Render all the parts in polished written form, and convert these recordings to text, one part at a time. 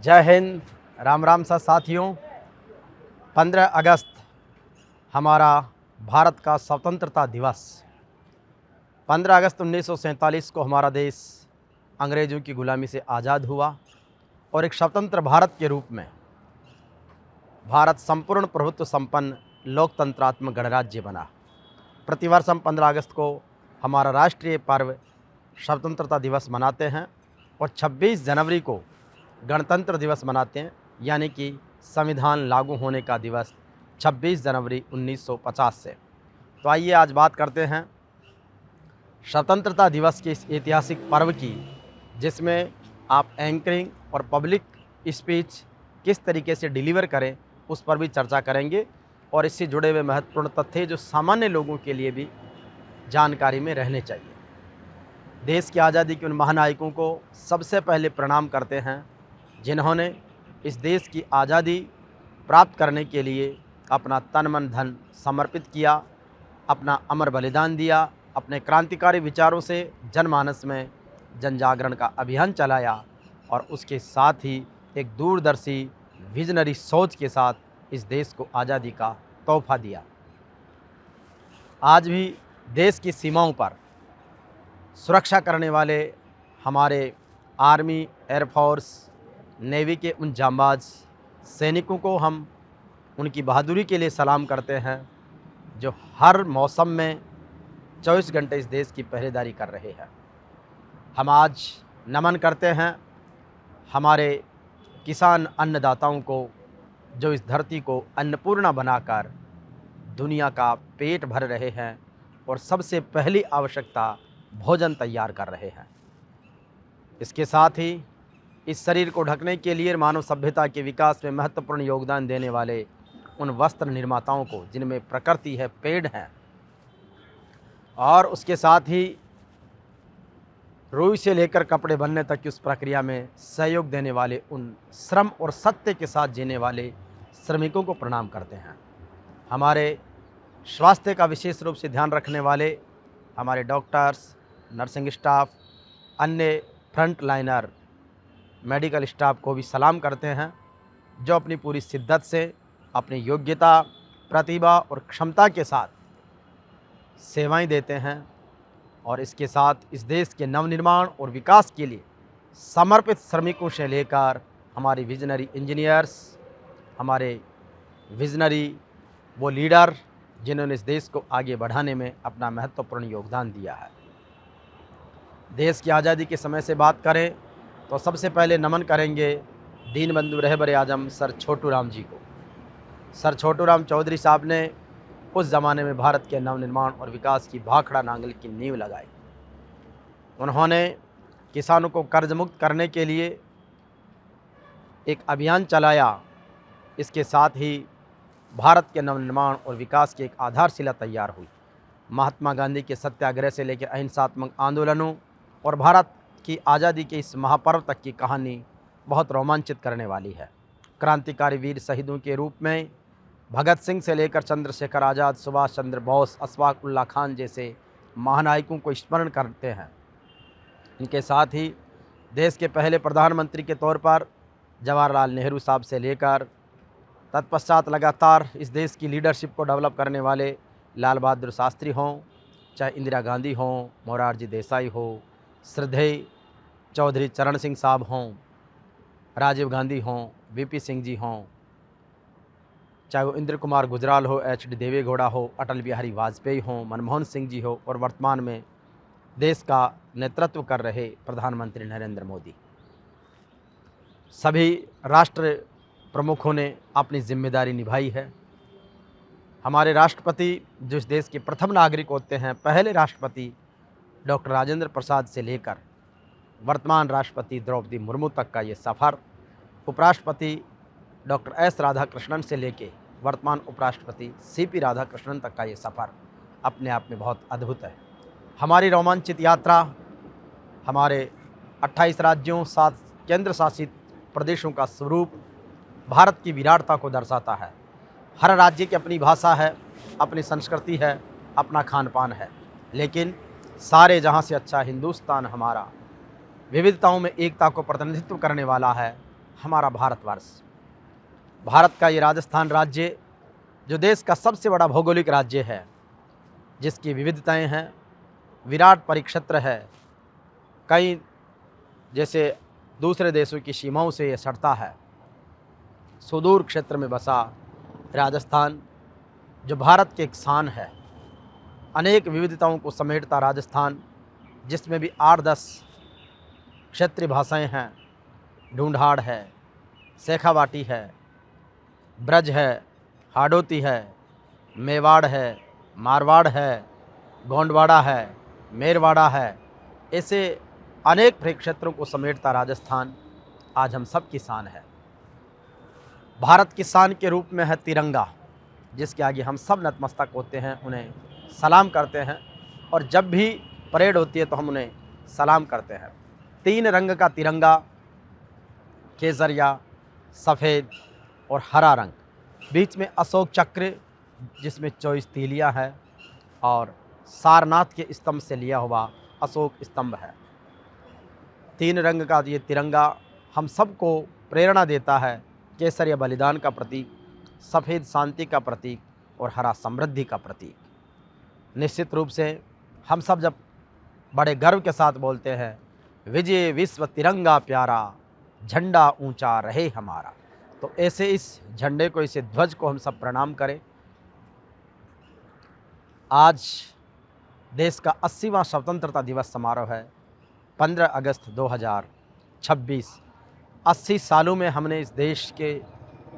जय हिंद। राम राम सा साथियों। 15 अगस्त हमारा भारत का स्वतंत्रता दिवस। 15 अगस्त 1947 को हमारा देश अंग्रेज़ों की गुलामी से आज़ाद हुआ और एक स्वतंत्र भारत के रूप में भारत संपूर्ण प्रभुत्व संपन्न लोकतंत्रात्मक गणराज्य बना। प्रतिवर्ष हम 15 अगस्त को हमारा राष्ट्रीय पर्व स्वतंत्रता दिवस मनाते हैं और 26 जनवरी को गणतंत्र दिवस मनाते हैं, यानी कि संविधान लागू होने का दिवस 26 जनवरी 1950 से। तो आइए आज बात करते हैं स्वतंत्रता दिवस के इस ऐतिहासिक पर्व की, जिसमें आप एंकरिंग और पब्लिक स्पीच किस तरीके से डिलीवर करें उस पर भी चर्चा करेंगे और इससे जुड़े हुए महत्वपूर्ण तथ्य जो सामान्य लोगों के लिए भी जानकारी में रहने चाहिए। देश की आज़ादी के उन महानायकों को सबसे पहले प्रणाम करते हैं जिन्होंने इस देश की आज़ादी प्राप्त करने के लिए अपना तन मन धन समर्पित किया, अपना अमर बलिदान दिया, अपने क्रांतिकारी विचारों से जनमानस में जन जागरण का अभियान चलाया और उसके साथ ही एक दूरदर्शी विजनरी सोच के साथ इस देश को आज़ादी का तोहफा दिया। आज भी देश की सीमाओं पर सुरक्षा करने वाले हमारे आर्मी, एयरफोर्स, नेवी के उन जांबाज सैनिकों को हम उनकी बहादुरी के लिए सलाम करते हैं, जो हर मौसम में 24 घंटे इस देश की पहरेदारी कर रहे हैं। हम आज नमन करते हैं हमारे किसान अन्नदाताओं को, जो इस धरती को अन्नपूर्णा बनाकर दुनिया का पेट भर रहे हैं और सबसे पहली आवश्यकता भोजन तैयार कर रहे हैं। इसके साथ ही इस शरीर को ढकने के लिए मानव सभ्यता के विकास में महत्वपूर्ण योगदान देने वाले उन वस्त्र निर्माताओं को, जिनमें प्रकृति है, पेड़ हैं, और उसके साथ ही रुई से लेकर कपड़े बनने तक की उस प्रक्रिया में सहयोग देने वाले उन श्रम और सत्य के साथ जीने वाले श्रमिकों को प्रणाम करते हैं। हमारे स्वास्थ्य का विशेष रूप से ध्यान रखने वाले हमारे डॉक्टर्स, नर्सिंग स्टाफ, अन्य फ्रंट लाइनर मेडिकल स्टाफ को भी सलाम करते हैं, जो अपनी पूरी शिद्दत से, अपनी योग्यता, प्रतिभा और क्षमता के साथ सेवाएं देते हैं और इसके साथ इस देश के नवनिर्माण और विकास के लिए समर्पित श्रमिकों से लेकर हमारे विजनरी इंजीनियर्स, हमारे विजनरी वो लीडर जिन्होंने इस देश को आगे बढ़ाने में अपना महत्वपूर्ण योगदान दिया है। देश की आज़ादी के समय से बात करें तो सबसे पहले नमन करेंगे दीनबंधु रहबर आजम सर छोटू राम जी को। सर छोटू राम चौधरी साहब ने उस ज़माने में भारत के नवनिर्माण और विकास की भाखड़ा नांगल की नींव लगाई। उन्होंने किसानों को कर्ज मुक्त करने के लिए एक अभियान चलाया। इसके साथ ही भारत के नवनिर्माण और विकास की एक आधारशिला तैयार हुई। महात्मा गांधी के सत्याग्रह से लेकर अहिंसात्मक आंदोलनों और भारत की आज़ादी के इस महापर्व तक की कहानी बहुत रोमांचित करने वाली है। क्रांतिकारी वीर शहीदों के रूप में भगत सिंह से लेकर चंद्रशेखर आज़ाद, सुभाष चंद्र बोस, अशफाक उल्लाह खान जैसे महानायकों को स्मरण करते हैं। इनके साथ ही देश के पहले प्रधानमंत्री के तौर पर जवाहरलाल नेहरू साहब से लेकर तत्पश्चात लगातार इस देश की लीडरशिप को डेवलप करने वाले लाल बहादुर शास्त्री हों, चाहे इंदिरा गांधी हों, मोरारजी देसाई हो, श्रद्धेय चौधरी चरण सिंह साहब हों, राजीव गांधी हों, वीपी सिंह जी हों, चाहे वो इंद्र कुमार गुजराल हो, एचडी देवेगौड़ा हो, अटल बिहारी वाजपेयी हों, मनमोहन सिंह जी हो और वर्तमान में देश का नेतृत्व कर रहे प्रधानमंत्री नरेंद्र मोदी। सभी राष्ट्र प्रमुखों ने अपनी जिम्मेदारी निभाई है। हमारे राष्ट्रपति जो इस देश के प्रथम नागरिक होते हैं, पहले राष्ट्रपति डॉक्टर राजेंद्र प्रसाद से लेकर वर्तमान राष्ट्रपति द्रौपदी मुर्मू तक का ये सफ़र, उपराष्ट्रपति डॉक्टर एस राधाकृष्णन से लेकर वर्तमान उपराष्ट्रपति सीपी राधाकृष्णन तक का ये सफ़र अपने आप में बहुत अद्भुत है। हमारी रोमांचित यात्रा हमारे 28 राज्यों, 7 केंद्र शासित प्रदेशों का स्वरूप भारत की विराटता को दर्शाता है। हर राज्य की अपनी भाषा है, अपनी संस्कृति है, अपना खान पान है, लेकिन सारे जहाँ से अच्छा हिंदुस्तान हमारा विविधताओं में एकता को प्रतिनिधित्व करने वाला है। हमारा भारतवर्ष, भारत का ये राजस्थान राज्य जो देश का सबसे बड़ा भौगोलिक राज्य है, जिसकी विविधताएं हैं, विराट परिक्षेत्र है, कई जैसे दूसरे देशों की सीमाओं से ये सटता है। सुदूर क्षेत्र में बसा राजस्थान जो भारत की एक शान है, अनेक विविधताओं को समेटता राजस्थान, जिसमें भी 8-10 क्षेत्रीय भाषाएं हैं। ढूंढाड़ है, शेखावाटी है, ब्रज है, हाडोती है, मेवाड़ है, मारवाड़ है, गोंडवाड़ा है, मेरवाड़ा है, ऐसे अनेक क्षेत्रों को समेटता राजस्थान आज हम सब की शान है। भारत की शान के रूप में है तिरंगा, जिसके आगे हम सब नतमस्तक होते हैं, उन्हें सलाम करते हैं, और जब भी परेड होती है तो हम उन्हें सलाम करते हैं। 3 रंग का तिरंगा, केसरिया, सफ़ेद और हरा रंग, बीच में अशोक चक्र जिसमें 24 तीलियां है, और सारनाथ के स्तंभ से लिया हुआ अशोक स्तंभ है। 3 रंग का ये तिरंगा हम सबको प्रेरणा देता है। केसरिया बलिदान का प्रतीक, सफ़ेद शांति का प्रतीक और हरा समृद्धि का प्रतीक। निश्चित रूप से हम सब जब बड़े गर्व के साथ बोलते हैं, विजय विश्व तिरंगा प्यारा, झंडा ऊंचा रहे हमारा, तो ऐसे इस झंडे को, इसे ध्वज को हम सब प्रणाम करें। आज देश का 80वां स्वतंत्रता दिवस समारोह है, 15 अगस्त 2026। 80 सालों में हमने इस देश के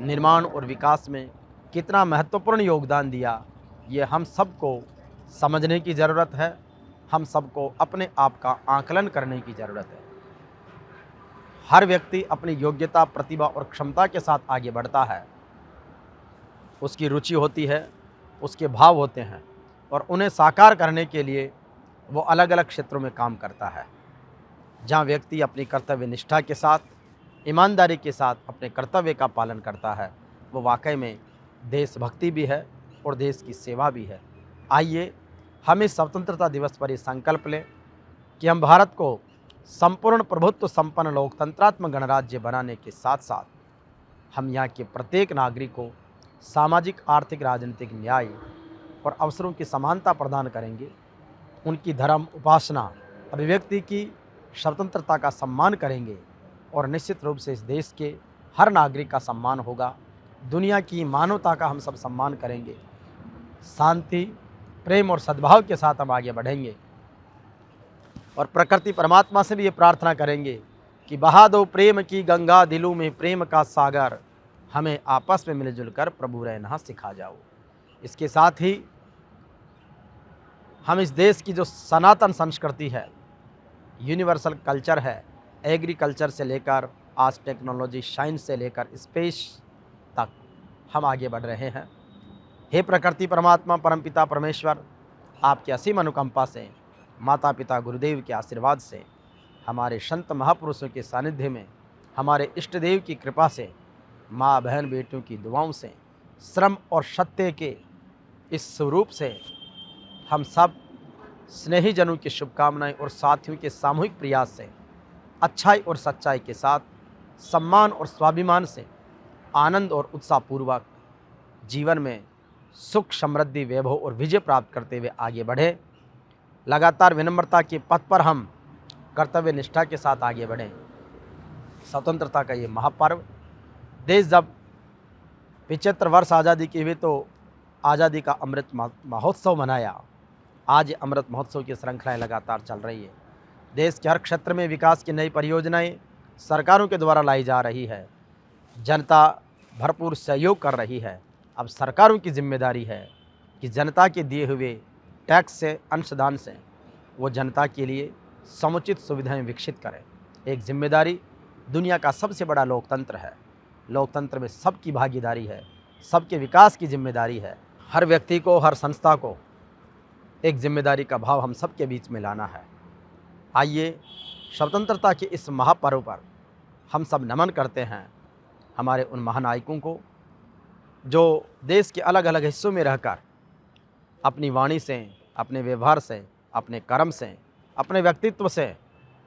निर्माण और विकास में कितना महत्वपूर्ण योगदान दिया, ये हम सबको समझने की ज़रूरत है। हम सबको अपने आप का आकलन करने की ज़रूरत है। हर व्यक्ति अपनी योग्यता, प्रतिभा और क्षमता के साथ आगे बढ़ता है। उसकी रुचि होती है, उसके भाव होते हैं, और उन्हें साकार करने के लिए वो अलग अलग क्षेत्रों में काम करता है। जहाँ व्यक्ति अपनी कर्तव्य निष्ठा के साथ, ईमानदारी के साथ अपने कर्तव्य का पालन करता है, वो वाकई में देशभक्ति भी है और देश की सेवा भी है। आइए हम इस स्वतंत्रता दिवस पर ये संकल्प लें कि हम भारत को संपूर्ण प्रभुत्व संपन्न लोकतंत्रात्मक गणराज्य बनाने के साथ साथ हम यहाँ के प्रत्येक नागरिक को सामाजिक, आर्थिक, राजनीतिक न्याय और अवसरों की समानता प्रदान करेंगे। उनकी धर्म, उपासना, अभिव्यक्ति की स्वतंत्रता का सम्मान करेंगे, और निश्चित रूप से इस देश के हर नागरिक का सम्मान होगा। दुनिया की मानवता का हम सब सम्मान करेंगे। शांति, प्रेम और सद्भाव के साथ हम आगे बढ़ेंगे, और प्रकृति परमात्मा से भी ये प्रार्थना करेंगे कि बहा दो प्रेम की गंगा, दिलों में प्रेम का सागर, हमें आपस में मिलजुल कर प्रभु रहना सिखा जाओ। इसके साथ ही हम इस देश की जो सनातन संस्कृति है, यूनिवर्सल कल्चर है, एग्रीकल्चर से लेकर आज टेक्नोलॉजी, साइंस से लेकर स्पेस तक हम आगे बढ़ रहे हैं। हे प्रकृति परमात्मा, परमपिता परमेश्वर, आपकी असीम अनुकंपा से, माता पिता गुरुदेव के आशीर्वाद से, हमारे संत महापुरुषों के सानिध्य में, हमारे इष्ट देव की कृपा से, माँ बहन बेटियों की दुआओं से, श्रम और सत्य के इस स्वरूप से, हम सब स्नेही जनों की शुभकामनाएं और साथियों के सामूहिक प्रयास से, अच्छाई और सच्चाई के साथ, सम्मान और स्वाभिमान से, आनंद और उत्साहपूर्वक जीवन में सुख, समृद्धि, वैभव और विजय प्राप्त करते हुए आगे बढ़े। लगातार विनम्रता के पथ पर हम कर्तव्य निष्ठा के साथ आगे बढ़ें। स्वतंत्रता का ये महापर्व, देश जब 75 वर्ष आज़ादी की हुई तो आज़ादी का अमृत महोत्सव मनाया। आज अमृत महोत्सव की श्रृंखलाएँ लगातार चल रही है। देश के हर क्षेत्र में विकास की नई परियोजनाएं सरकारों के द्वारा लाई जा रही है। जनता भरपूर सहयोग कर रही है। अब सरकारों की जिम्मेदारी है कि जनता के दिए हुए टैक्स से, अंशदान से वो जनता के लिए समुचित सुविधाएं विकसित करें। एक जिम्मेदारी दुनिया का सबसे बड़ा लोकतंत्र है। लोकतंत्र में सबकी भागीदारी है, सबके विकास की जिम्मेदारी है। हर व्यक्ति को, हर संस्था को एक जिम्मेदारी का भाव हम सबके बीच में लाना है। आइए स्वतंत्रता के इस महापर्व पर हम सब नमन करते हैं हमारे उन महानायकों को जो देश के अलग अलग हिस्सों में रहकर अपनी वाणी से, अपने व्यवहार से, अपने कर्म से, अपने व्यक्तित्व से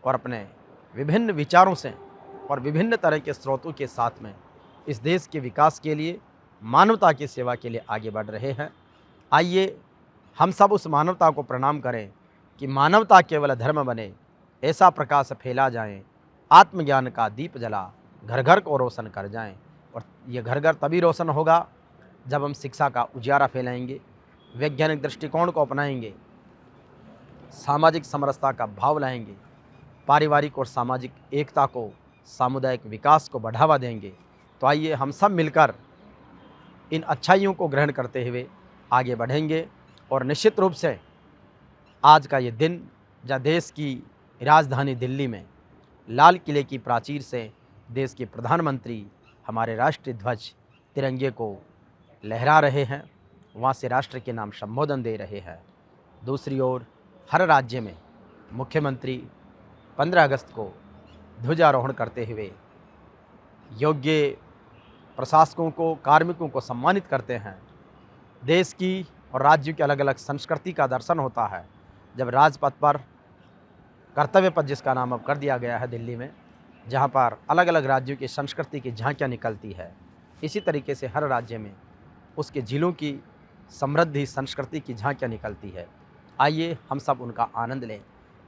और अपने विभिन्न विचारों से और विभिन्न तरह के स्रोतों के साथ में इस देश के विकास के लिए, मानवता की सेवा के लिए आगे बढ़ रहे हैं। आइए हम सब उस मानवता को प्रणाम करें कि मानवता केवल धर्म बने, ऐसा प्रकाश फैला जाए, आत्मज्ञान का दीप जला घर घर को रोशन कर जाएं। और ये घर घर तभी रोशन होगा जब हम शिक्षा का उजियारा फैलाएंगे, वैज्ञानिक दृष्टिकोण को अपनाएंगे, सामाजिक समरसता का भाव लाएंगे, पारिवारिक और सामाजिक एकता को, सामुदायिक विकास को बढ़ावा देंगे। तो आइए हम सब मिलकर इन अच्छाइयों को ग्रहण करते हुए आगे बढ़ेंगे। और निश्चित रूप से आज का ये दिन जहाँ देश की राजधानी दिल्ली में लाल किले की प्राचीर से देश के प्रधानमंत्री हमारे राष्ट्रीय ध्वज तिरंगे को लहरा रहे हैं, वहाँ से राष्ट्र के नाम संबोधन दे रहे हैं। दूसरी ओर हर राज्य में मुख्यमंत्री 15 अगस्त को ध्वजारोहण करते हुए योग्य प्रशासकों को, कार्मिकों को सम्मानित करते हैं। देश की और राज्यों की अलग अलग संस्कृति का दर्शन होता है जब राजपथ पर, कर्तव्य पथ जिसका नाम अब कर दिया गया है दिल्ली में, जहाँ पर अलग अलग राज्यों की संस्कृति की झांकियाँ निकलती है। इसी तरीके से हर राज्य में उसके ज़िलों की समृद्धि संस्कृति की झांकियाँ निकलती है। आइए हम सब उनका आनंद लें।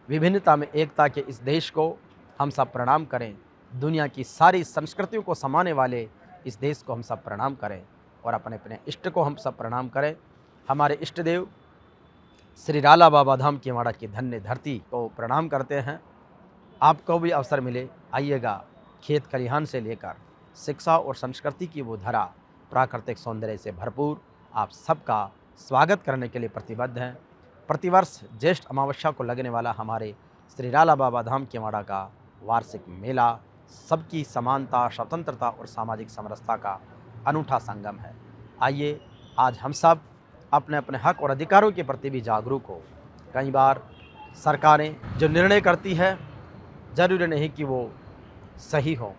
विभिन्नता में एकता के इस देश को हम सब प्रणाम करें। दुनिया की सारी संस्कृतियों को समाने वाले इस देश को हम सब प्रणाम करें और अपने अपने इष्ट को हम सब प्रणाम करें। हमारे इष्ट देव श्री राला बाबा धाम केवाड़ा की धन्य धरती को प्रणाम करते हैं। आपको भी अवसर मिले, आइएगा। खेत खलिहान से लेकर शिक्षा और संस्कृति की वो धरा प्राकृतिक सौंदर्य से भरपूर आप सबका स्वागत करने के लिए प्रतिबद्ध हैं। प्रतिवर्ष ज्येष्ठ अमावस्या को लगने वाला हमारे श्री राला बाबा धाम केवाड़ा का वार्षिक मेला सबकी समानता, स्वतंत्रता और सामाजिक समरसता का अनूठा संगम है। आइए आज हम सब अपने अपने हक और अधिकारों के प्रति भी जागरूक हो। कई बार सरकारें जो निर्णय करती है ज़रूरी नहीं कि वो सही हो,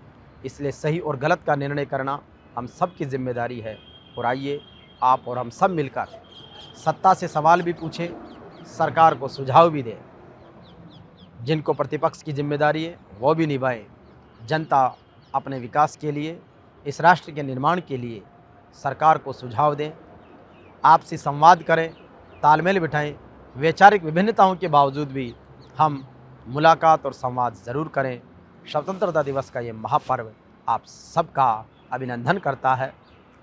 इसलिए सही और गलत का निर्णय करना हम सब की जिम्मेदारी है। और आइए आप और हम सब मिलकर सत्ता से सवाल भी पूछें, सरकार को सुझाव भी दें। जिनको प्रतिपक्ष की जिम्मेदारी है वो भी निभाएं। जनता अपने विकास के लिए, इस राष्ट्र के निर्माण के लिए सरकार को सुझाव दें, आपसी संवाद करें, तालमेल बिठाएं। वैचारिक विभिन्नताओं के बावजूद भी हम मुलाकात और संवाद ज़रूर करें। स्वतंत्रता दिवस का ये महापर्व आप सबका अभिनंदन करता है।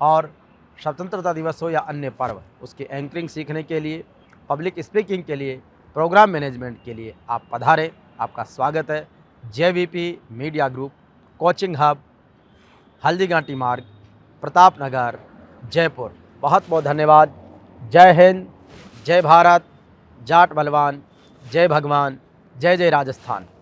और स्वतंत्रता दिवस हो या अन्य पर्व, उसकी एंकरिंग सीखने के लिए, पब्लिक स्पीकिंग के लिए, प्रोग्राम मैनेजमेंट के लिए आप पधारें। आपका स्वागत है। JVP media group, coaching hub, Haldighati मार्ग, प्रताप नगर, जयपुर। बहुत बहुत धन्यवाद। जय हिंद, जय भारत, जाट बलवान, जय भगवान, जय जय राजस्थान।